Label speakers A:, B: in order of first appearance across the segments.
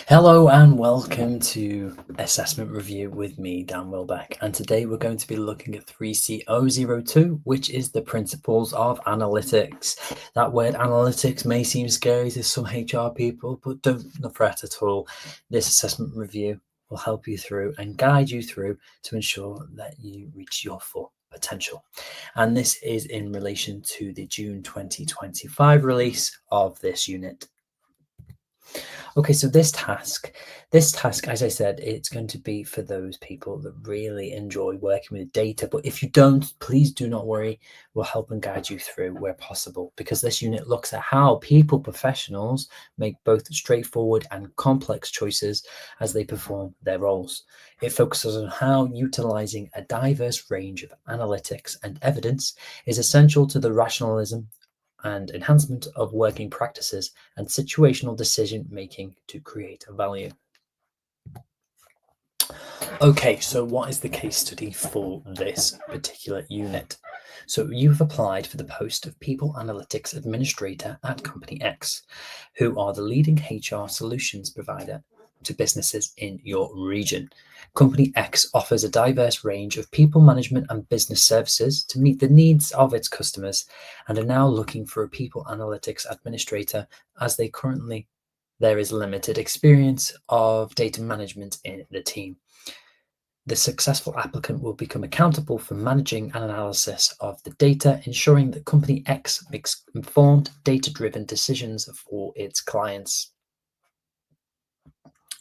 A: Hello and welcome to Assessment Review with me, Dan Wilbeck. And today we're going to be looking at 3C002, which is the principles of analytics. That word analytics may seem scary to some HR people, but don't fret at all. This assessment review will help you through and guide you through to ensure that you reach your full potential. And this is in relation to the June 2025 release of this unit. Okay, so this task, as I said, it's going to be for those people that really enjoy working with data. But if you don't, please do not worry. We'll help and guide you through where possible, because this unit looks at how people professionals make both straightforward and complex choices as they perform their roles. It focuses on how utilizing a diverse range of analytics and evidence is essential to the rationalism and enhancement of working practices and situational decision making to create value. Okay, so what is the case study for this particular unit? So you've applied for the post of People Analytics Administrator at Company X, who are the leading HR solutions provider to businesses in your region. Company X offers a diverse range of people management and business services to meet the needs of its customers and are now looking for a people analytics administrator as there is limited experience of data management in the team. The successful applicant will become accountable for managing an analysis of the data, ensuring that Company X makes informed, data-driven decisions for its clients.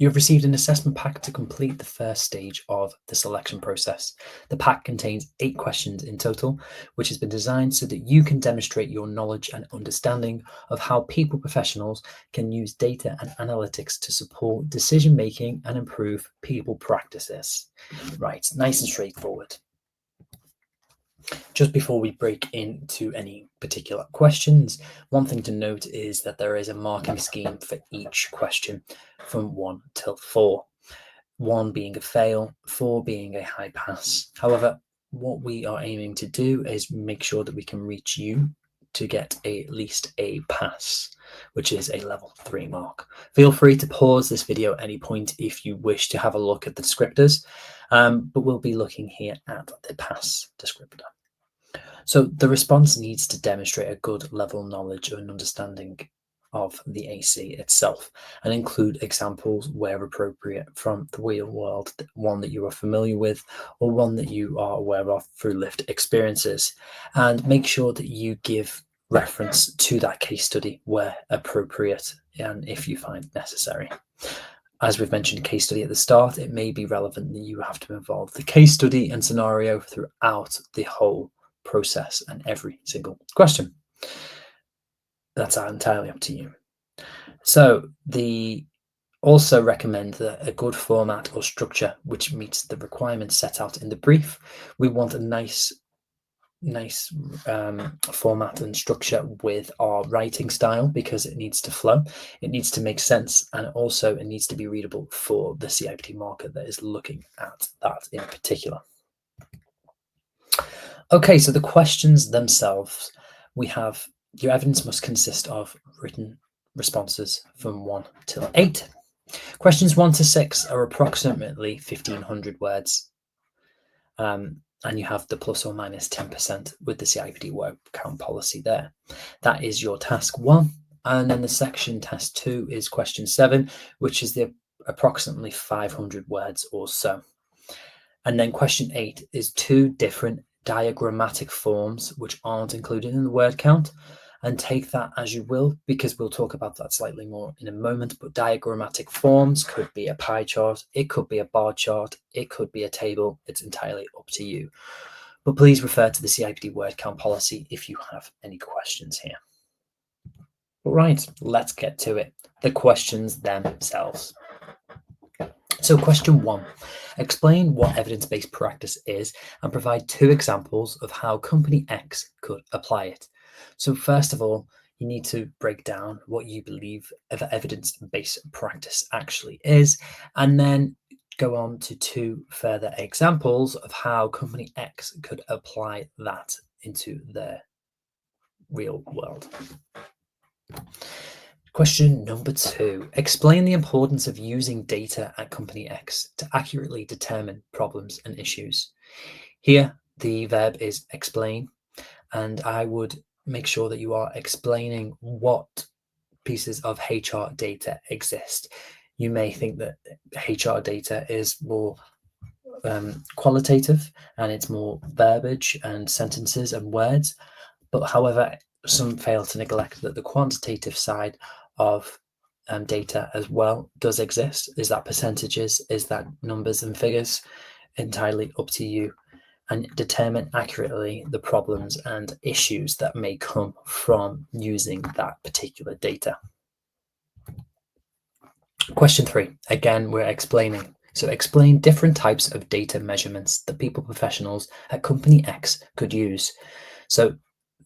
A: You have received an assessment pack to complete the first stage of the selection process. The pack contains 8 questions in total, which has been designed so that you can demonstrate your knowledge and understanding of how people professionals can use data and analytics to support decision making and improve people practices. Right, nice and straightforward. Just before we break into any particular questions, one thing to note is that there is a marking scheme for each question from 1 till 4. 1 being a fail, 4 being a high pass. However, what we are aiming to do is make sure that we can reach you to get at least a pass, which is a level 3 mark. Feel free to pause this video at any point if you wish to have a look at the descriptors, but we'll be looking here at the pass descriptor. So the response needs to demonstrate a good level of knowledge and understanding of the AC itself and include examples where appropriate from the real world, one that you are familiar with or one that you are aware of through lived experiences, and make sure that you give reference to that case study where appropriate and if you find necessary. As we've mentioned case study at the start, it may be relevant that you have to involve the case study and scenario throughout the whole process and every single question. That's entirely up to you. So they also recommend that a good format or structure which meets the requirements set out in the brief. We want a nice format and structure with our writing style because it needs to flow, it needs to make sense, and also it needs to be readable for the CIPD marker that is looking at that in particular. Okay, so the questions themselves, we have your evidence must consist of written responses from 1 till 8. Questions 1 to 6 are approximately 1,500 words. And you have the plus or minus 10% with the CIPD word count policy there. That is your task 1. And then the section test 2 is question 7, which is the approximately 500 words or so. And then question 8 is 2 different diagrammatic forms which aren't included in the word count, and take that as you will because we'll talk about that slightly more in a moment. But diagrammatic forms could be a pie chart, it could be a bar chart, it could be a table. It's entirely up to you, but please refer to the CIPD word count policy if you have any questions here. All right, let's get to it. The questions themselves. So question 1, explain what evidence-based practice is and provide 2 examples of how Company X could apply it. So first of all, you need to break down what you believe evidence-based practice actually is, and then go on to 2 further examples of how Company X could apply that into their real world. Question number 2. Explain the importance of using data at company X to accurately determine problems and issues. Here, the verb is explain, and I would make sure that you are explaining what pieces of HR data exist. You may think that HR data is more qualitative and it's more verbiage and sentences and words, but however, some fail to neglect that the quantitative side of data as well does exist. Is that percentages? Is that numbers and figures? Entirely up to you, and determine accurately the problems and issues that may come from using that particular data. Question 3. Again, we're explaining. So explain different types of data measurements that people professionals at company X could use. So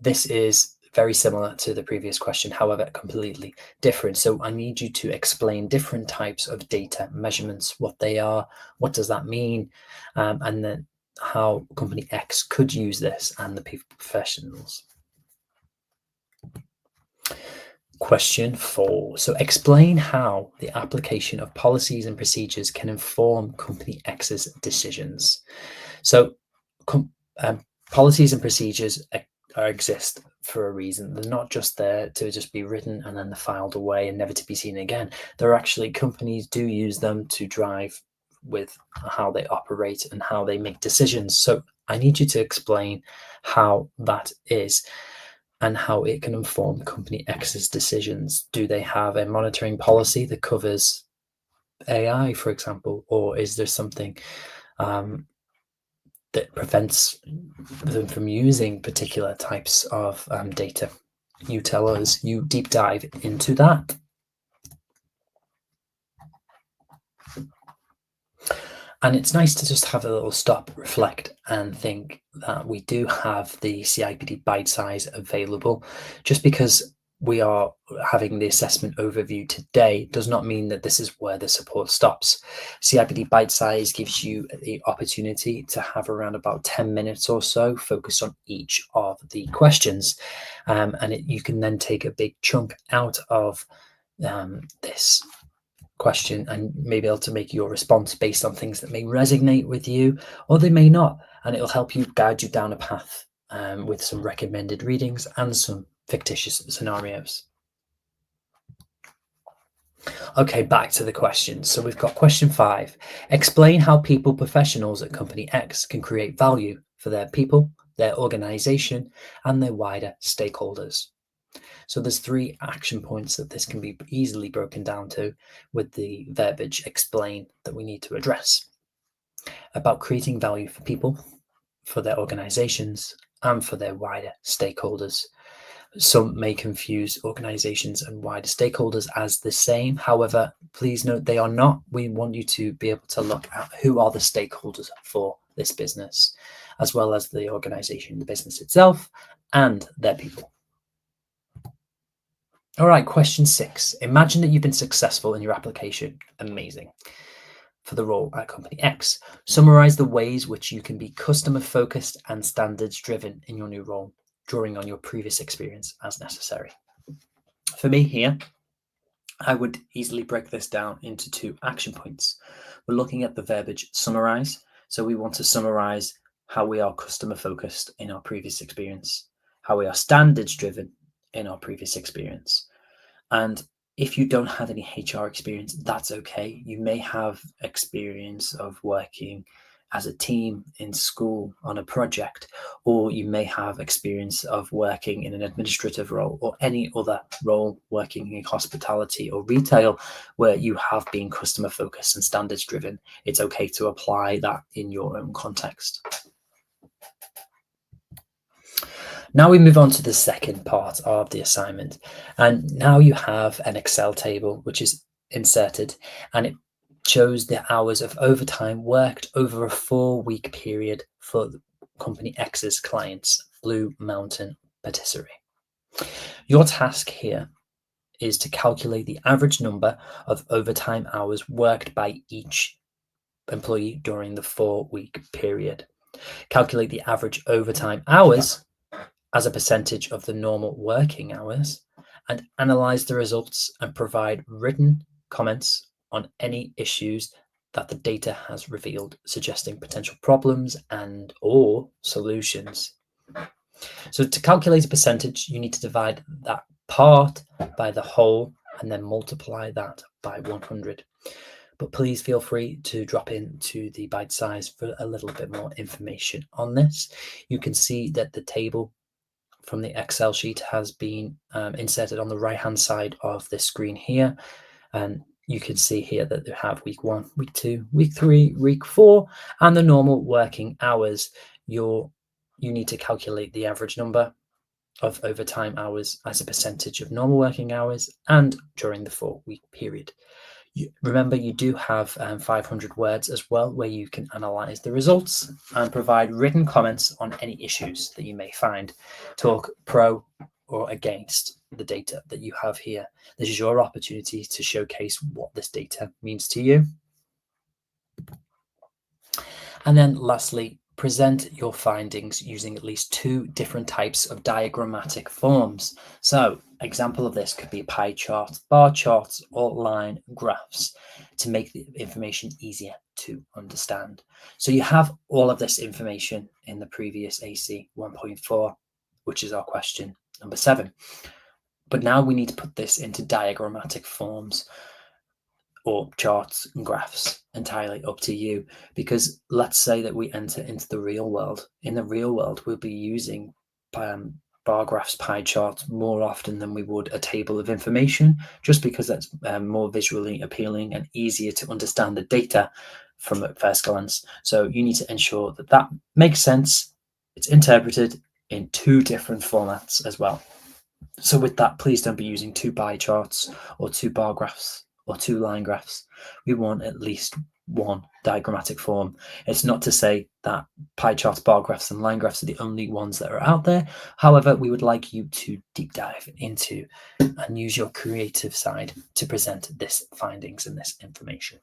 A: this is very similar to the previous question, however, completely different. So I need you to explain different types of data measurements, what they are, what does that mean, and then how company X could use this and the people professionals. Question 4. So explain how the application of policies and procedures can inform company X's decisions. So policies and procedures exist for a reason. They're not just there to just be written and then they're filed away and never to be seen again. They're actually, companies do use them to drive with how they operate and how they make decisions. So I need you to explain how that is and how it can inform company X's decisions. Do they have a monitoring policy that covers AI, for example, or is there something that prevents them from using particular types of data? You tell us, you deep dive into that. And it's nice to just have a little stop, reflect, and think that we do have the CIPD bite size available. Just because we are having the assessment overview today does not mean that this is where the support stops. CIPD bite size gives you the opportunity to have around about 10 minutes or so focused on each of the questions. You can then take a big chunk out of this question and may be able to make your response based on things that may resonate with you or they may not, and it'll help you guide you down a path with some recommended readings and some fictitious scenarios. Okay, back to the questions. So we've got question 5. Explain how people professionals at company X can create value for their people, their organization, and their wider stakeholders. So there's 3 action points that this can be easily broken down to with the verbiage explain that we need to address. About creating value for people, for their organizations, and for their wider stakeholders. Some may confuse organizations and wider stakeholders as the same. However, please note they are not. We want you to be able to look at who are the stakeholders for this business, as well as the organization, the business itself, and their people. All right, question 6. Imagine that you've been successful in your application. Amazing. For the role at company X. Summarize the ways which you can be customer focused and standards driven in your new role, drawing on your previous experience as necessary. For me here, I would easily break this down into 2 action points. We're looking at the verbiage summarize. So we want to summarize how we are customer focused in our previous experience, how we are standards driven in our previous experience. And if you don't have any HR experience, that's okay. You may have experience of working as a team in school on a project, or you may have experience of working in an administrative role or any other role working in hospitality or retail where you have been customer focused and standards driven. It's okay to apply that in your own context. Now we move on to the second part of the assignment, and now you have an Excel table which is inserted, and it shows the hours of overtime worked over a 4-week period for company X's clients, Blue Mountain Patisserie. Your task here is to calculate the average number of overtime hours worked by each employee during the 4-week period. Calculate the average overtime hours as a percentage of the normal working hours, and analyze the results and provide written comments on any issues that the data has revealed, suggesting potential problems and or solutions. So to calculate a percentage, you need to divide that part by the whole and then multiply that by 100. But please feel free to drop into the bite size for a little bit more information on this. You can see that the table from the Excel sheet has been inserted on the right hand side of this screen here. And you can see here that they have week 1, week 2, week 3, week 4, and the normal working hours. You need to calculate the average number of overtime hours as a percentage of normal working hours and during the 4-week period. Remember, you do have 500 words as well, where you can analyze the results and provide written comments on any issues that you may find. Talk pro or against the data that you have here. This is your opportunity to showcase what this data means to you. And then lastly, present your findings using at least 2 different types of diagrammatic forms. So example of this could be pie charts, bar charts, or line graphs to make the information easier to understand. So you have all of this information in the previous AC 1.4, which is our question number 7. But now we need to put this into diagrammatic forms or charts and graphs, entirely up to you. Because let's say that we enter into the real world. In the real world, we'll be using bar graphs, pie charts more often than we would a table of information, just because that's more visually appealing and easier to understand the data from at first glance. So you need to ensure that that makes sense. It's interpreted in 2 different formats as well. So with that, please don't be using 2 pie charts or 2 bar graphs or 2 line graphs. We want at least 1 diagrammatic form. It's not to say that pie charts, bar graphs, and line graphs are the only ones that are out there. However, we would like you to deep dive into and use your creative side to present this findings and this information.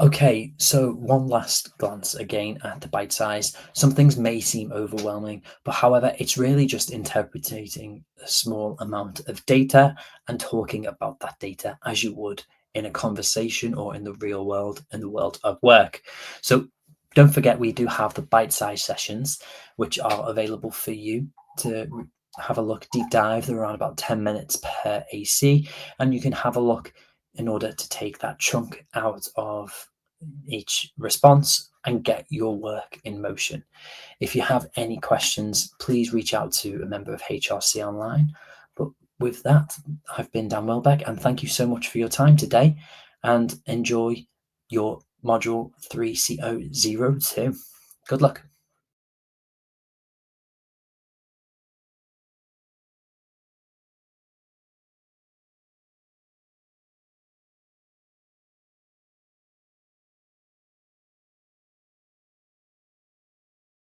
A: Okay, so one last glance again at the bite size. Some things may seem overwhelming, but however, it's really just interpreting a small amount of data and talking about that data as you would in a conversation or in the real world, in the world of work. So don't forget, we do have the bite size sessions, which are available for you to have a look, deep dive. They're around about 10 minutes per AC, and you can have a look in order to take that chunk out of each response and get your work in motion. If you have any questions, please reach out to a member of HRC Online. But with that, I've been Dan Welbeck, and thank you so much for your time today, and enjoy your Module 3CO02. Good luck.